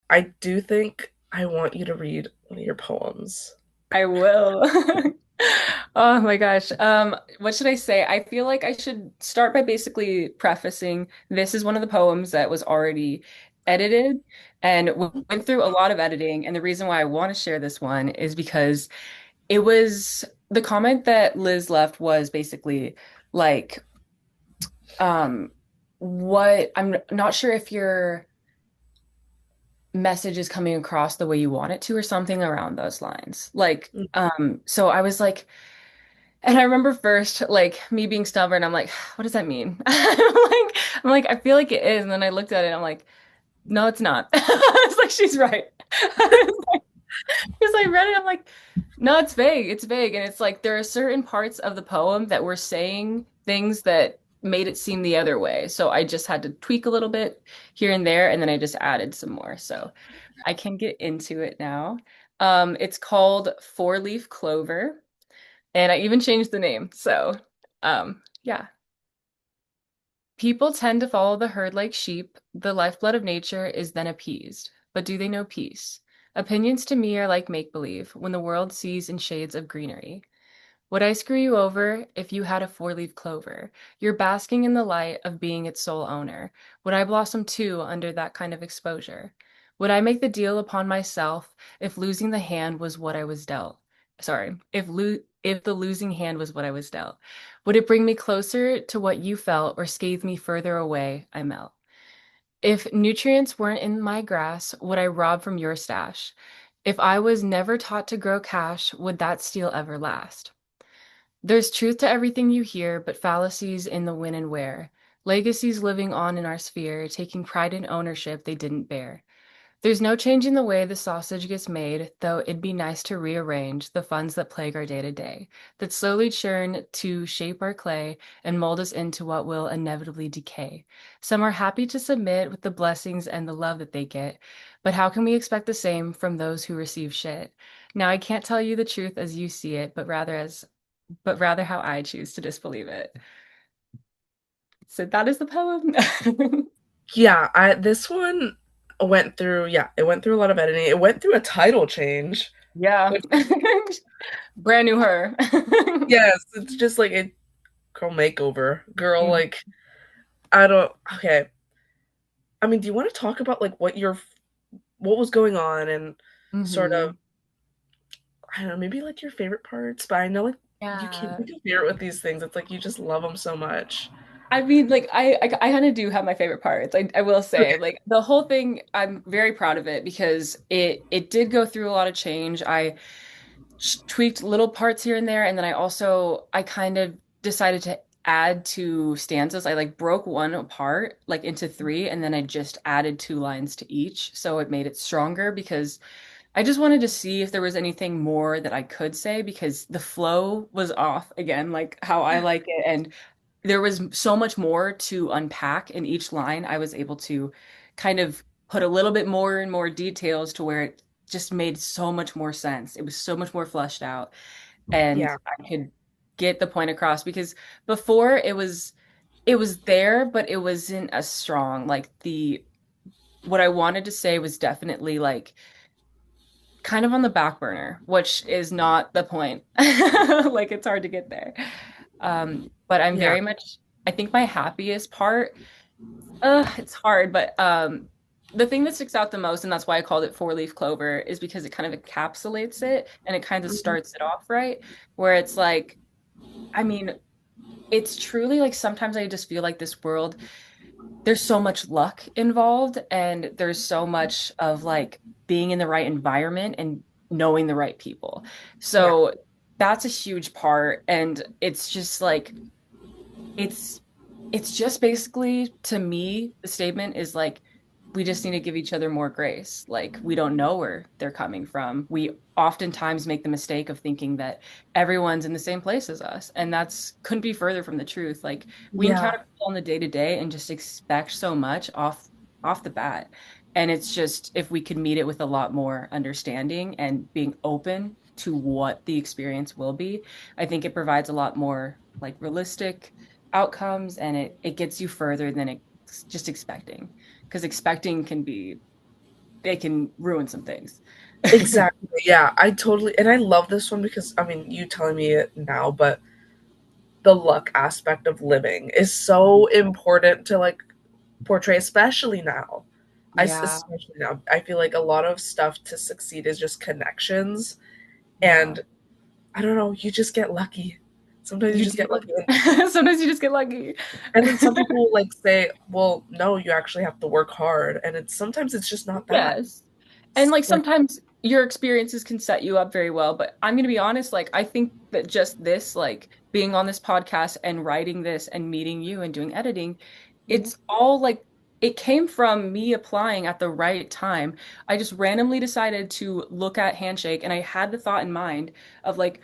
I do think I want you to read one of your poems. I will. Oh my gosh. What should I say? I feel like I should start by basically prefacing this is one of the poems that was already edited and went through a lot of editing. And the reason why I want to share this one is because it was the comment that Liz left was basically like, um, what I'm not sure if your message is coming across the way you want it to, or something around those lines. Like, so I was like, and I remember first, like me being stubborn, I'm like, what does that mean? I'm like, I feel like it is. And then I looked at it, I'm like, no, it's not. It's like she's right. Because I read it, I'm like, no, it's vague. It's vague. And it's like there are certain parts of the poem that were saying things that made it seem the other way. So I just had to tweak a little bit here and there, and then I just added some more. So I can get into it now. It's called Four Leaf Clover, and I even changed the name. So, yeah. People tend to follow the herd like sheep. The lifeblood of nature is then appeased. But do they know peace? Opinions to me are like make-believe when the world sees in shades of greenery. Would I screw you over if you had a four-leaf clover? You're basking in the light of being its sole owner. Would I blossom too under that kind of exposure? Would I make the deal upon myself if losing the hand was what I was dealt? Sorry, if the losing hand was what I was dealt. Would it bring me closer to what you felt or scathe me further away? I melt. If nutrients weren't in my grass, would I rob from your stash? If I was never taught to grow cash, would that steal ever last? There's truth to everything you hear, but fallacies in the when and where. Legacies living on in our sphere, taking pride in ownership they didn't bear. There's no changing the way the sausage gets made, though it'd be nice to rearrange the funds that plague our day to day, that slowly churn to shape our clay and mold us into what will inevitably decay. Some are happy to submit with the blessings and the love that they get, but how can we expect the same from those who receive shit? Now I can't tell you the truth as you see it, but rather how I choose to disbelieve it. So that is the poem. Yeah, I this one went through, yeah, it went through a lot of editing. It went through a title change, Yeah. which Brand new her. yes, it's just like a girl makeover. Girl, Mhm. like I don't okay. I mean, do you want to talk about like what was going on and sort of Mhm. I don't know, maybe like your favorite parts, but I know like you can't Yeah. pick a favorite with these things. It's like you just love them so much. I mean, like I kind of do have my favorite parts. I will Okay. say, like the whole thing, I'm very proud of it because it did go through a lot of change. I tweaked little parts here and there, and then I kind of decided to add two stanzas. I like broke one apart like into three, and then I just added two lines to each, so it made it stronger because I just wanted to see if there was anything more that I could say because the flow was off again, like how I like it. And there was so much more to unpack in each line. I was able to kind of put a little bit more and more details to where it just made so much more sense. It was so much more fleshed out, and Yeah. I could get the point across because before it was there, but it wasn't as strong. Like the what I wanted to say was definitely like kind of on the back burner, which is not the point. Like it's hard to get there. But I'm Yeah. very much, I think my happiest part, it's hard, but the thing that sticks out the most, and that's why I called it four leaf clover, is because it kind of encapsulates it and it kind of Mhm. starts it off right, where it's like, I mean, it's truly like sometimes I just feel like this world there's so much luck involved and there's so much of like being in the right environment and knowing the right people. Yeah. So that's a huge part and it's just like it's it's just basically to me the statement is like we just need to give each other more grace. Like we don't know where they're coming from. We oftentimes make the mistake of thinking that everyone's in the same place as us, and that's couldn't be further from the truth. Like we Yeah. encounter people on the day to day and just expect so much off the bat. And it's just if we could meet it with a lot more understanding and being open to what the experience will be, I think it provides a lot more like realistic outcomes and it gets you further than just expecting because expecting can be they can ruin some things. Exactly. Yeah, I totally and I love this one because I mean, you telling me it now, but the luck aspect of living is so important to like portray, especially now. Yeah, Especially now, I feel like a lot of stuff to succeed is just connections, yeah. and I don't know, you just get lucky. Sometimes you You just do. get lucky, Sometimes you just get lucky. and then some people like say, "Well, no, you actually have to work hard," and it's sometimes it's just not that. Yes. And like Like, sometimes your experiences can set you up very well, but I'm gonna be honest, like I think that just this, like being on this podcast and writing this and meeting you and doing editing, mhm, it's all like it came from me applying at the right time. I just randomly decided to look at Handshake and I had the thought in mind of like,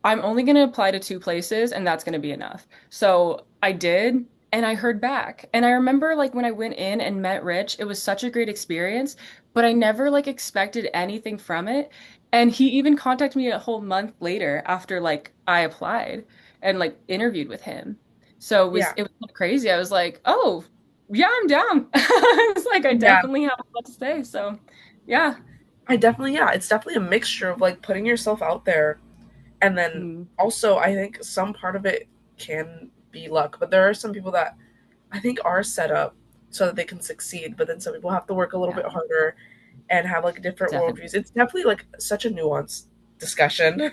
I'm only gonna apply to two places and that's gonna be enough. So I did. And I heard back. And I remember like when I went in and met Rich, it was such a great experience, but I never like expected anything from it. And he even contacted me a whole month later after like I applied and like interviewed with him. So yeah, it was kind of crazy. I was like, oh, yeah, I'm down. It's like I yeah. definitely have a lot to say. So yeah. I definitely, yeah, it's definitely a mixture of like putting yourself out there, and then Mm, also I think some part of it can be luck, but there are some people that I think are set up so that they can succeed, but then some people have to work a little bit yeah, harder and have like different definitely. worldviews. It's definitely like such a nuanced discussion.